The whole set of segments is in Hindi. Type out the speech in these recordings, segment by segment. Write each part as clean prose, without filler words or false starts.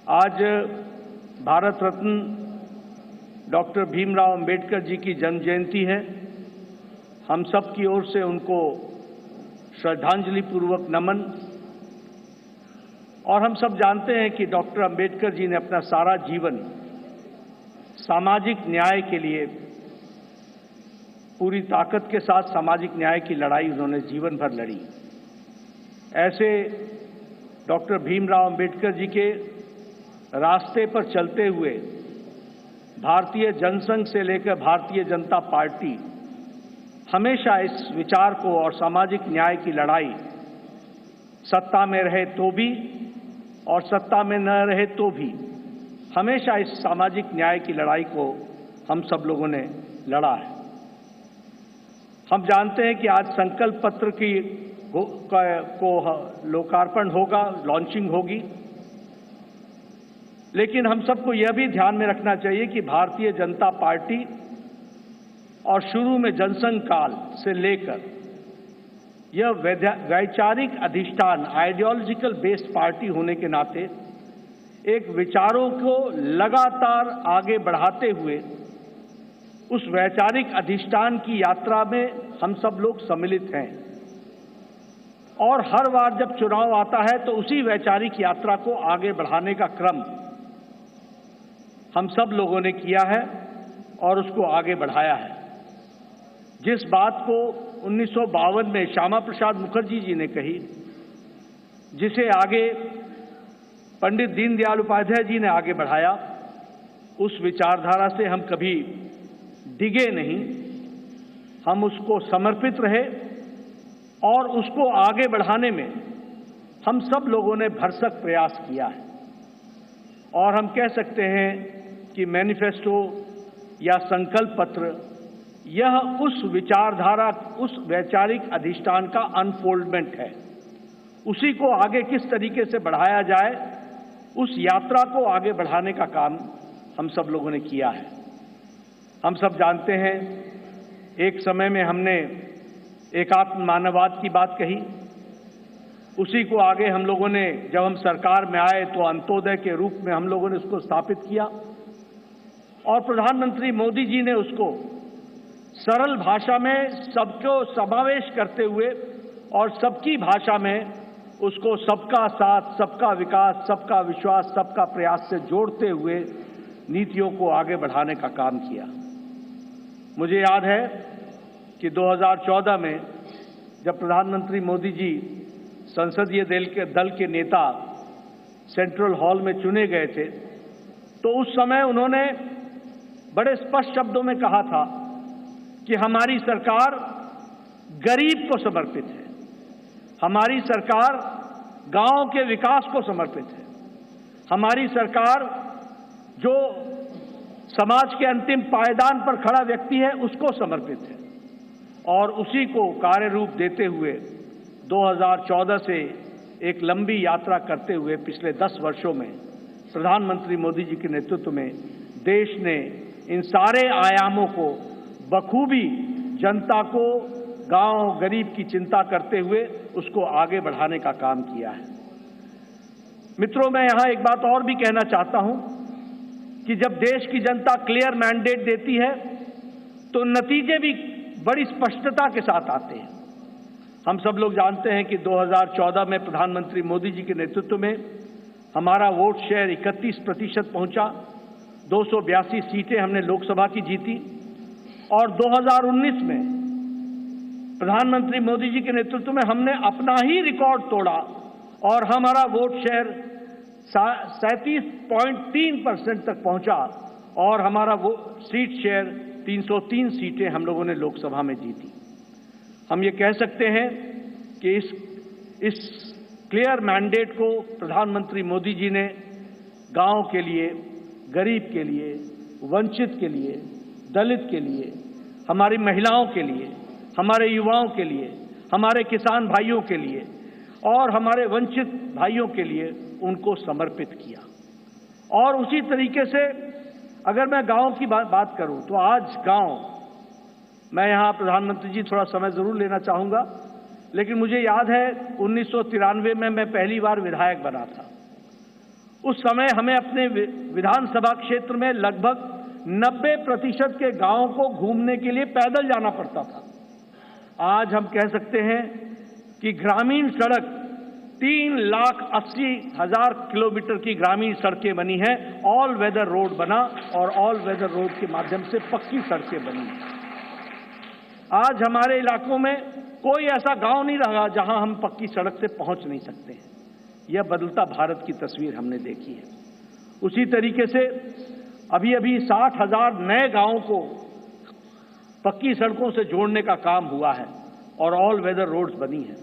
आज भारत रत्न डॉक्टर भीमराव अंबेडकर जी की जन्म जयंती है। हम सब की ओर से उनको श्रद्धांजलि पूर्वक नमन। और हम सब जानते हैं कि डॉक्टर अंबेडकर जी ने अपना सारा जीवन सामाजिक न्याय के लिए पूरी ताकत के साथ सामाजिक न्याय की लड़ाई उन्होंने जीवन भर लड़ी। ऐसे डॉक्टर भीमराव अंबेडकर जी के रास्ते पर चलते हुए भारतीय जनसंघ से लेकर भारतीय जनता पार्टी हमेशा इस विचार को और सामाजिक न्याय की लड़ाई सत्ता में रहे तो भी और सत्ता में न रहे तो भी हमेशा इस सामाजिक न्याय की लड़ाई को हम सब लोगों ने लड़ा है। हम जानते हैं कि आज संकल्प पत्र को लोकार्पण होगा, लॉन्चिंग होगी, लेकिन हम सबको यह भी ध्यान में रखना चाहिए कि भारतीय जनता पार्टी और शुरू में जनसंघ काल से लेकर यह वैचारिक अधिष्ठान आइडियोलॉजिकल बेस्ड पार्टी होने के नाते एक विचारों को लगातार आगे बढ़ाते हुए उस वैचारिक अधिष्ठान की यात्रा में हम सब लोग सम्मिलित हैं। और हर बार जब चुनाव आता है तो उसी वैचारिक यात्रा को आगे बढ़ाने का क्रम हम सब लोगों ने किया है और उसको आगे बढ़ाया है। जिस बात को 1952 में श्यामा प्रसाद मुखर्जी जी ने कही, जिसे आगे पंडित दीनदयाल उपाध्याय जी ने आगे बढ़ाया, उस विचारधारा से हम कभी डिगे नहीं, हम उसको समर्पित रहे और उसको आगे बढ़ाने में हम सब लोगों ने भरसक प्रयास किया है। और हम कह सकते हैं कि मैनिफेस्टो या संकल्प पत्र यह उस विचारधारा, उस वैचारिक अधिष्ठान का अनफोल्डमेंट है। उसी को आगे किस तरीके से बढ़ाया जाए, उस यात्रा को आगे बढ़ाने का काम हम सब लोगों ने किया है। हम सब जानते हैं एक समय में हमने एकात्म मानववाद की बात कही, उसी को आगे हम लोगों ने जब हम सरकार में आए तो अंत्योदय के रूप में हम लोगों ने उसको स्थापित किया और प्रधानमंत्री मोदी जी ने उसको सरल भाषा में सबको समावेश करते हुए और सबकी भाषा में उसको सबका साथ, सबका विकास, सबका विश्वास, सबका प्रयास से जोड़ते हुए नीतियों को आगे बढ़ाने का काम किया। मुझे याद है कि 2014 में जब प्रधानमंत्री मोदी जी संसदीय दल के नेता सेंट्रल हॉल में चुने गए थे तो उस समय उन्होंने बड़े स्पष्ट शब्दों में कहा था कि हमारी सरकार गरीब को समर्पित है, हमारी सरकार गांव के विकास को समर्पित है, हमारी सरकार जो समाज के अंतिम पायदान पर खड़ा व्यक्ति है उसको समर्पित है। और उसी को कार्य रूप देते हुए 2014 से एक लंबी यात्रा करते हुए पिछले 10 वर्षों में प्रधानमंत्री मोदी जी के नेतृत्व में देश ने इन सारे आयामों को बखूबी जनता को, गांव गरीब की चिंता करते हुए उसको आगे बढ़ाने का काम किया है। मित्रों, मैं यहां एक बात और भी कहना चाहता हूं कि जब देश की जनता क्लियर मैंडेट देती है तो नतीजे भी बड़ी स्पष्टता के साथ आते हैं। हम सब लोग जानते हैं कि 2014 में प्रधानमंत्री मोदी जी के नेतृत्व में हमारा वोट शेयर 31% पहुंचा, 282 सीटें हमने लोकसभा की जीती। और 2019 में प्रधानमंत्री मोदी जी के नेतृत्व में हमने अपना ही रिकॉर्ड तोड़ा और हमारा वोट शेयर 37.3% तक पहुंचा और हमारा वो सीट शेयर 303 सीटें हम लोगों ने लोकसभा में जीती। हम ये कह सकते हैं कि इस क्लियर मैंडेट को प्रधानमंत्री मोदी जी ने गांव के लिए, गरीब के लिए, वंचित के लिए, दलित के लिए, हमारी महिलाओं के लिए, हमारे युवाओं के लिए, हमारे किसान भाइयों के लिए और हमारे वंचित भाइयों के लिए उनको समर्पित किया। और उसी तरीके से अगर मैं गांव की बात करूं तो आज गांव, मैं यहां प्रधानमंत्री जी थोड़ा समय जरूर लेना चाहूंगा, लेकिन मुझे याद है 1993 में मैं पहली बार विधायक बना था। उस समय हमें अपने विधानसभा क्षेत्र में लगभग 90% के गांवों को घूमने के लिए पैदल जाना पड़ता था। आज हम कह सकते हैं कि ग्रामीण सड़क 3,80,000 किलोमीटर की ग्रामीण सड़कें बनी हैं, ऑल वेदर रोड बना और ऑल वेदर रोड के माध्यम से पक्की सड़कें बनी हैं। आज हमारे इलाकों में कोई ऐसा गांव नहीं रहा जहां हम पक्की सड़क से पहुंच नहीं सकते हैं। यह बदलता भारत की तस्वीर हमने देखी है। उसी तरीके से अभी 60,000 नए गांवों को पक्की सड़कों से जोड़ने का काम हुआ है और ऑल वेदर रोड्स बनी हैं।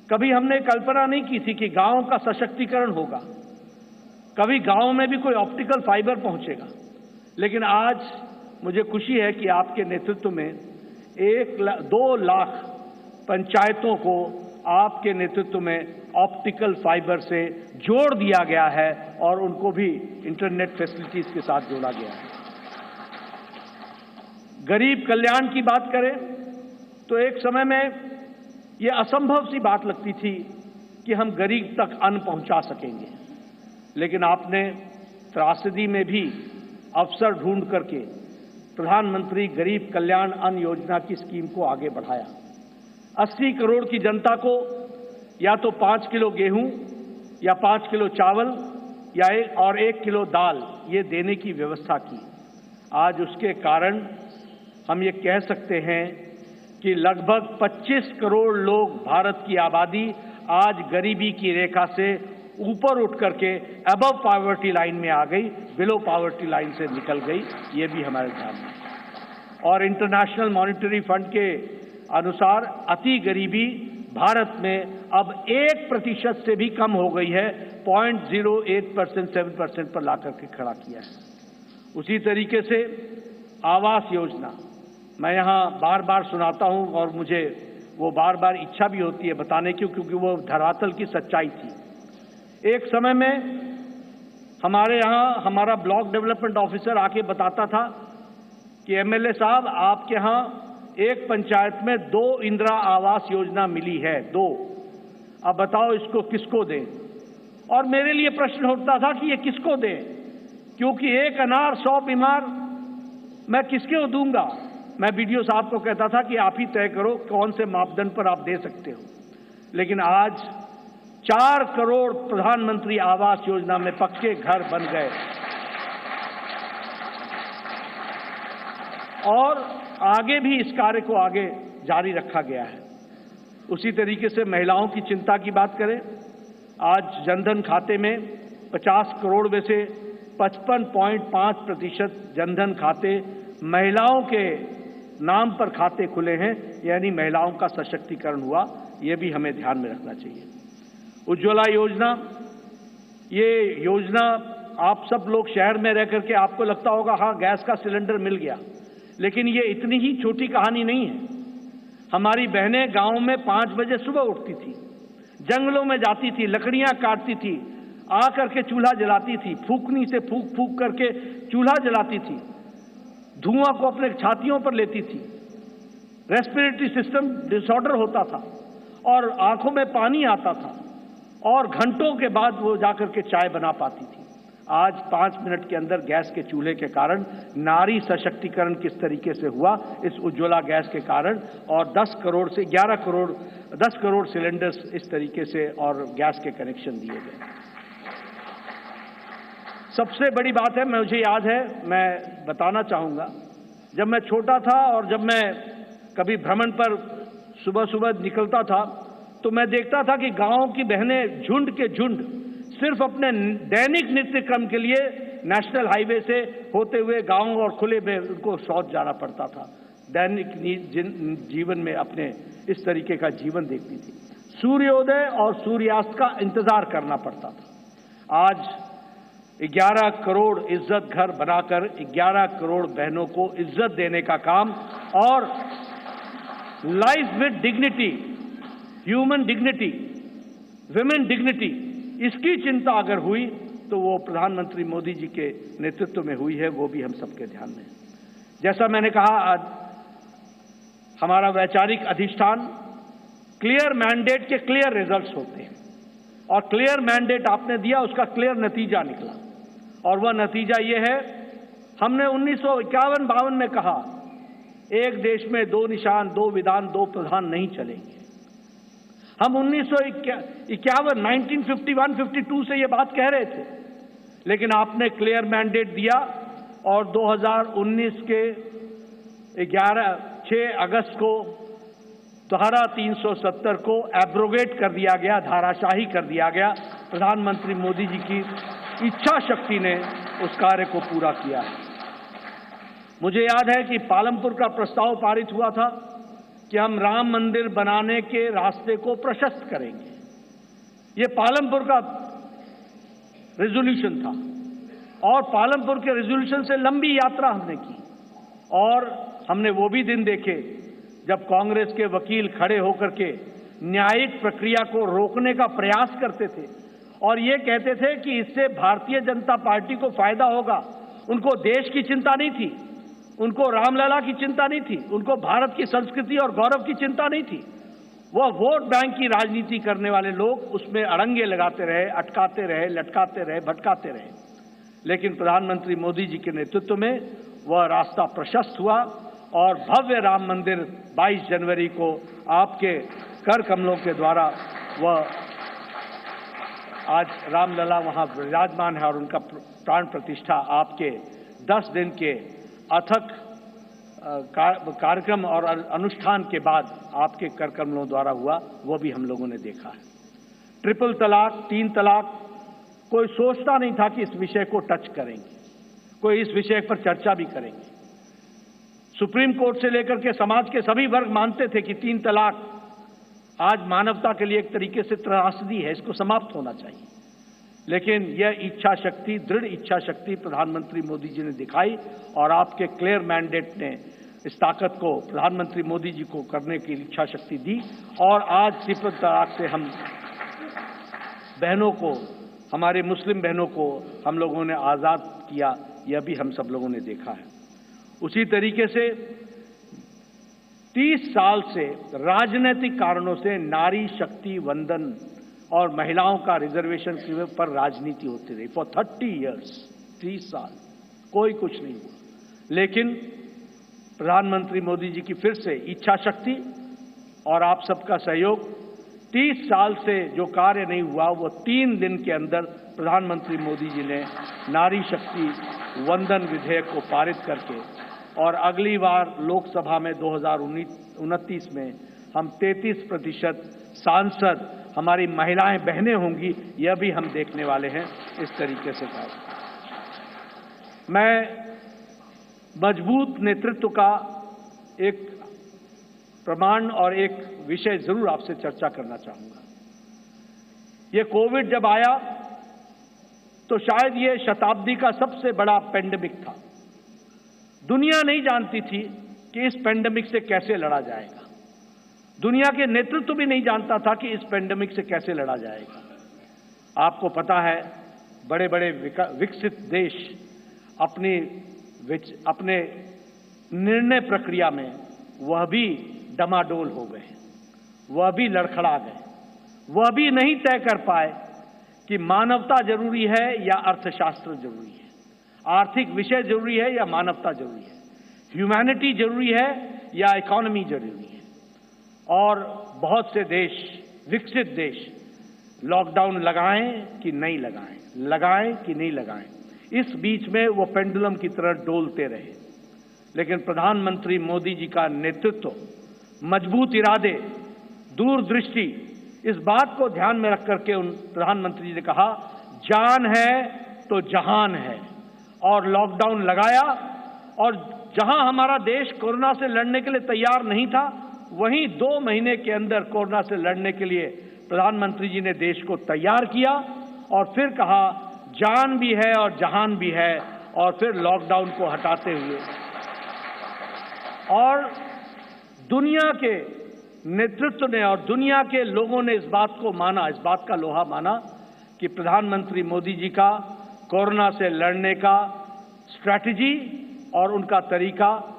कभी हमने कल्पना नहीं की थी कि गांव का सशक्तिकरण होगा, कभी गांव में भी कोई ऑप्टिकल फाइबर पहुंचेगा। लेकिन आज मुझे खुशी है कि आपके नेतृत्व में 2 लाख पंचायतों को आपके नेतृत्व में ऑप्टिकल फाइबर से जोड़ दिया गया है और उनको भी इंटरनेट फैसिलिटीज के साथ जोड़ा गया है। गरीब कल्याण की बात करें तो एक समय में यह असंभव सी बात लगती थी कि हम गरीब तक अन्न पहुंचा सकेंगे, लेकिन आपने त्रासदी में भी अवसर ढूंढ करके प्रधानमंत्री गरीब कल्याण अन्न योजना की स्कीम को आगे बढ़ाया। 80 करोड़ की जनता को या तो 5 किलो गेहूं या 5 किलो चावल या 1 किलो दाल ये देने की व्यवस्था की। आज उसके कारण हम ये कह सकते हैं कि लगभग 25 करोड़ लोग, भारत की आबादी आज गरीबी की रेखा से ऊपर उठ करके अबव पॉवर्टी लाइन में आ गई, बिलो पॉवर्टी लाइन से निकल गई। ये भी हमारे ध्यान में। और इंटरनेशनल मॉनिटरी फंड के अनुसार अति गरीबी भारत में अब 1% से भी कम हो गई है, 0.08%, 7% पर लाकर के खड़ा किया है। उसी तरीके से आवास योजना मैं यहाँ बार बार सुनाता हूँ और मुझे वो बार बार इच्छा भी होती है बताने की, क्योंकि वो धरातल की सच्चाई थी। एक समय में हमारे यहाँ हमारा ब्लॉक डेवलपमेंट ऑफिसर आके बताता था कि एमएलए साहब आपके यहाँ एक पंचायत में 2 इंदिरा आवास योजना मिली है, 2। अब बताओ इसको किसको दें। और मेरे लिए प्रश्न उठता था कि ये किसको दें, क्योंकि एक अनार 100 बीमार मैं किसको दूंगा। मैं बीडीओ साहब को कहता था कि आप ही तय करो कौन से मापदंड पर आप दे सकते हो। लेकिन आज 4 करोड़ प्रधानमंत्री आवास योजना में पक्के घर बन गए और आगे भी इस कार्य को आगे जारी रखा गया है। उसी तरीके से महिलाओं की चिंता की बात करें, आज जनधन खाते में 50 करोड़ में से 55.5% जनधन खाते महिलाओं के नाम पर खाते खुले हैं, यानी महिलाओं का सशक्तिकरण हुआ। ये भी हमें ध्यान में रखना चाहिए। उज्ज्वला योजना, ये योजना आप सब लोग शहर में रह करके आपको लगता होगा हाँ गैस का सिलेंडर मिल गया, लेकिन ये इतनी ही छोटी कहानी नहीं है। हमारी बहनें गांव में 5 बजे सुबह उठती थी, जंगलों में जाती थी, लकड़ियां काटती थी, आ करके चूल्हा जलाती थी, फूकनी से फूक फूक करके चूल्हा जलाती थी, धुआं को अपने छातियों पर लेती थी, रेस्पिरेटरी सिस्टम डिसऑर्डर होता था और आंखों में पानी आता था और घंटों के बाद वो जाकर के चाय बना पाती थी। आज 5 मिनट के अंदर गैस के चूल्हे के कारण नारी सशक्तिकरण किस तरीके से हुआ इस उज्ज्वला गैस के कारण, और 10 करोड़ से 10 करोड़ सिलेंडर्स इस तरीके से और गैस के कनेक्शन दिए गए। सबसे बड़ी बात है, मुझे याद है, मैं बताना चाहूँगा, जब मैं छोटा था और जब मैं कभी भ्रमण पर सुबह सुबह निकलता था तो मैं देखता था कि गाँव की बहनें झुंड के झुंड सिर्फ अपने दैनिक नित्य क्रम के लिए नेशनल हाईवे से होते हुए गाँव और खुले में उनको शौच जाना पड़ता था। दैनिक जीवन में अपने इस तरीके का जीवन देखती थी। सूर्योदय और सूर्यास्त का इंतजार करना पड़ता था। आज 11 करोड़ इज्जत घर बनाकर 11 करोड़ बहनों को इज्जत देने का काम और life with dignity, human dignity, women dignity, इसकी चिंता अगर हुई तो वो प्रधानमंत्री मोदी जी के नेतृत्व में हुई है, वो भी हम सबके ध्यान में है। जैसा मैंने कहा, आज हमारा वैचारिक अधिष्ठान क्लियर मैंडेट के क्लियर रिजल्ट्स होते हैं। और क्लियर मैंडेट आपने दिया, उसका क्लियर नतीजा निकला। और वह नतीजा ये है, हमने 1951-52 में कहा एक देश में दो निशान, दो विधान, दो प्रधान नहीं चलेंगे। हम 1951-52 से ये बात कह रहे थे, लेकिन आपने क्लियर मैंडेट दिया और 2019 के 6 अगस्त को धारा 370 को एब्रोगेट कर दिया गया, धाराशाही कर दिया गया। प्रधानमंत्री मोदी जी की इच्छा शक्ति ने उस कार्य को पूरा किया है। मुझे याद है कि पालमपुर का प्रस्ताव पारित हुआ था कि हम राम मंदिर बनाने के रास्ते को प्रशस्त करेंगे। ये पालमपुर का रेजोल्यूशन था और पालमपुर के रेजोल्यूशन से लंबी यात्रा हमने की और हमने वो भी दिन देखे जब कांग्रेस के वकील खड़े होकर के न्यायिक प्रक्रिया को रोकने का प्रयास करते थे और ये कहते थे कि इससे भारतीय जनता पार्टी को फायदा होगा। उनको देश की चिंता नहीं थी, उनको रामलला की चिंता नहीं थी, उनको भारत की संस्कृति और गौरव की चिंता नहीं थी। वह वोट बैंक की राजनीति करने वाले लोग उसमें अड़ंगे लगाते रहे, अटकाते रहे, लटकाते रहे, भटकाते रहे। लेकिन प्रधानमंत्री मोदी जी के नेतृत्व में वह रास्ता प्रशस्त हुआ और भव्य राम मंदिर 22 जनवरी को आपके कर कमलों के द्वारा वह आज रामलला वहां विराजमान है और उनका प्राण प्रतिष्ठा आपके 10 दिन के अथक कार्यक्रम और अनुष्ठान के बाद आपके कर कमलों द्वारा हुआ, वो भी हम लोगों ने देखा है। ट्रिपल तलाक, 3 तलाक, कोई सोचता नहीं था कि इस विषय को टच करेंगे, कोई इस विषय पर चर्चा भी करेंगे। सुप्रीम कोर्ट से लेकर के समाज के सभी वर्ग मानते थे कि 3 तलाक आज मानवता के लिए एक तरीके से त्रासदी है, इसको समाप्त होना चाहिए। लेकिन यह इच्छा शक्ति, दृढ़ इच्छा शक्ति प्रधानमंत्री मोदी जी ने दिखाई और आपके क्लियर मैंडेट ने इस ताकत को प्रधानमंत्री मोदी जी को करने की इच्छा शक्ति दी और आज ट्रिपल तलाक से हम बहनों को, हमारे मुस्लिम बहनों को हम लोगों ने आज़ाद किया, यह भी हम सब लोगों ने देखा है। उसी तरीके से 30 साल से राजनीतिक कारणों से नारी शक्ति वंदन और महिलाओं का रिजर्वेशन पर राजनीति होती रही फॉर 30 इयर्स, 30 साल कोई कुछ नहीं हुआ। लेकिन प्रधानमंत्री मोदी जी की फिर से इच्छा शक्ति और आप सबका सहयोग, 30 साल से जो कार्य नहीं हुआ वो 3 दिन के अंदर प्रधानमंत्री मोदी जी ने नारी शक्ति वंदन विधेयक को पारित करके और अगली बार लोकसभा में 2029 में हम 33% सांसद हमारी महिलाएं बहनें होंगी, यह भी हम देखने वाले हैं। इस तरीके से कार्य मैं मजबूत नेतृत्व का एक प्रमाण और एक विषय जरूर आपसे चर्चा करना चाहूंगा। ये कोविड जब आया तो शायद ये शताब्दी का सबसे बड़ा पेंडेमिक था। दुनिया नहीं जानती थी कि इस पेंडेमिक से कैसे लड़ा जाएगा। दुनिया के नेतृत्व भी नहीं जानता था कि इस पेंडेमिक से कैसे लड़ा जाएगा। आपको पता है, बड़े बड़े विकसित देश अपने निर्णय प्रक्रिया में वह भी डमाडोल हो गए, वह भी लड़खड़ा गए, वह भी नहीं तय कर पाए कि मानवता जरूरी है या अर्थशास्त्र जरूरी है, आर्थिक विषय जरूरी है या मानवता जरूरी है, ह्यूमैनिटी जरूरी है या इकोनॉमी जरूरी है। और बहुत से देश, विकसित देश, लॉकडाउन लगाएं कि नहीं लगाएं, लगाएं कि नहीं लगाएं, इस बीच में वो पेंडुलम की तरह डोलते रहे। लेकिन प्रधानमंत्री मोदी जी का नेतृत्व, मजबूत इरादे, दूरदृष्टि, इस बात को ध्यान में रख करके उन प्रधानमंत्री जी ने कहा, जान है तो जहान है, और लॉकडाउन लगाया। और जहां हमारा देश कोरोना से लड़ने के लिए तैयार नहीं था, वहीं 2 महीने के अंदर कोरोना से लड़ने के लिए प्रधानमंत्री जी ने देश को तैयार किया और फिर कहा जान भी है और जहान भी है, और फिर लॉकडाउन को हटाते हुए और दुनिया के नेतृत्व ने और दुनिया के लोगों ने इस बात को माना, इस बात का लोहा माना कि प्रधानमंत्री मोदी जी का कोरोना से लड़ने का स्ट्रैटेजी और उनका तरीका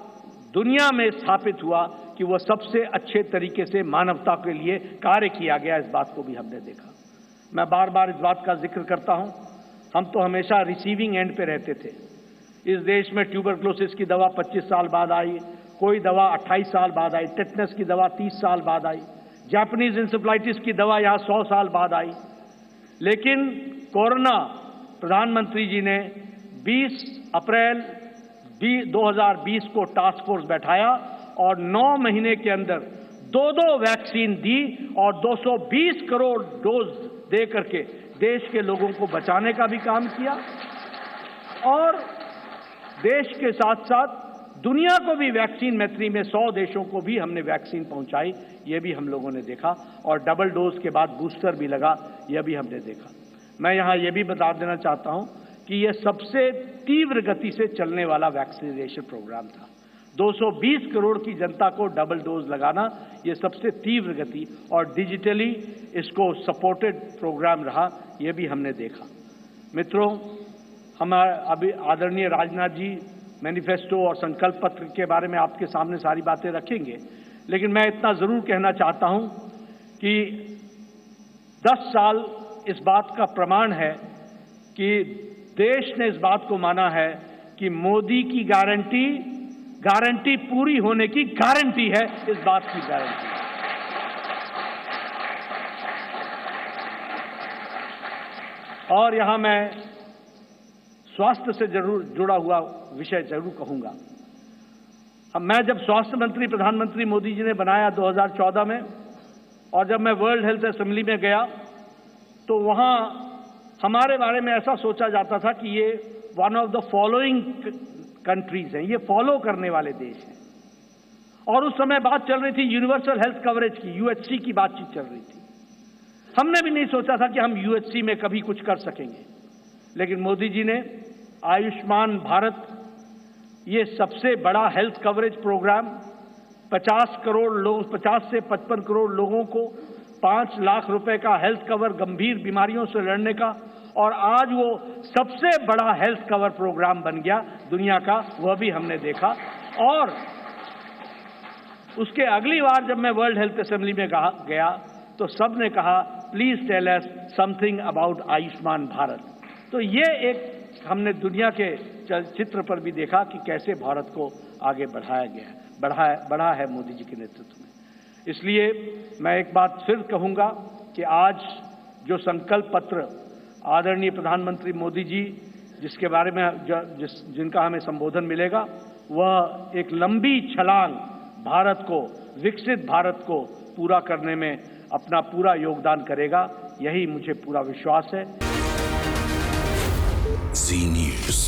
दुनिया में स्थापित हुआ कि वह सबसे अच्छे तरीके से मानवता के लिए कार्य किया गया। इस बात को भी हमने देखा। मैं बार बार इस बात का जिक्र करता हूं, हम तो हमेशा रिसीविंग एंड पे रहते थे। इस देश में ट्यूबरक्लोसिस की दवा 25 साल बाद आई, कोई दवा 28 साल बाद आई, टेटनस की दवा 30 साल बाद आई, जापानीज इंसेफ्लाइटिस की दवा यहां 100 साल बाद आई। लेकिन कोरोना, प्रधानमंत्री जी ने 20 अप्रैल 2020 को टास्क फोर्स बैठाया और 9 महीने के अंदर 2 वैक्सीन दी और 220 करोड़ डोज दे करके देश के लोगों को बचाने का भी काम किया और देश के साथ साथ दुनिया को भी वैक्सीन मैत्री में 100 देशों को भी हमने वैक्सीन पहुंचाई, ये भी हम लोगों ने देखा। और डबल डोज के बाद बूस्टर भी लगा, यह भी हमने देखा। मैं यहां यह भी बता देना चाहता हूं कि यह सबसे तीव्र गति से चलने वाला वैक्सीनेशन प्रोग्राम था। 220 करोड़ की जनता को डबल डोज लगाना, यह सबसे तीव्र गति और डिजिटली इसको सपोर्टेड प्रोग्राम रहा, यह भी हमने देखा। मित्रों, हम अभी आदरणीय राजनाथ जी मैनिफेस्टो और संकल्प पत्र के बारे में आपके सामने सारी बातें रखेंगे, लेकिन मैं इतना जरूर कहना चाहता हूं कि 10 साल इस बात का प्रमाण है कि देश ने इस बात को माना है कि मोदी की गारंटी पूरी होने की गारंटी है, इस बात की गारंटी है। और यहां मैं स्वास्थ्य से जरूर जुड़ा हुआ विषय जरूर कहूंगा। मैं जब स्वास्थ्य मंत्री प्रधानमंत्री मोदी जी ने बनाया 2014 में, और जब मैं वर्ल्ड हेल्थ असेंबली में गया तो वहां हमारे बारे में ऐसा सोचा जाता था कि ये one of the following countries हैं, ये फॉलो करने वाले देश हैं। और उस समय बात चल रही थी यूनिवर्सल हेल्थ कवरेज की, यूएचसी की बातचीत चल रही थी। हमने भी नहीं सोचा था कि हम यूएचसी में कभी कुछ कर सकेंगे, लेकिन मोदी जी ने आयुष्मान भारत, ये सबसे बड़ा हेल्थ कवरेज प्रोग्राम, 50 से 55 करोड़ लोगों को 5 लाख रुपए का हेल्थ कवर गंभीर बीमारियों से लड़ने का, और आज वो सबसे बड़ा हेल्थ कवर प्रोग्राम बन गया दुनिया का, वह भी हमने देखा। और उसके अगली बार जब मैं वर्ल्ड हेल्थ असेंबली में गया तो सबने कहा please tell us something about Ayushman Bharat. तो ये एक हमने दुनिया के चित्र पर भी देखा कि कैसे भारत को आगे बढ़ाया गया, बढ़ा है मोदी जी के नेतृत्व में। इसलिए मैं एक बात फिर कहूंगा कि आज जो संकल्प पत्र आदरणीय प्रधानमंत्री मोदी जी जिसके बारे में जिनका हमें संबोधन मिलेगा, वह एक लंबी छलांग भारत को, विकसित भारत को पूरा करने में अपना पूरा योगदान करेगा, यही मुझे पूरा विश्वास है। जी न्यूज़।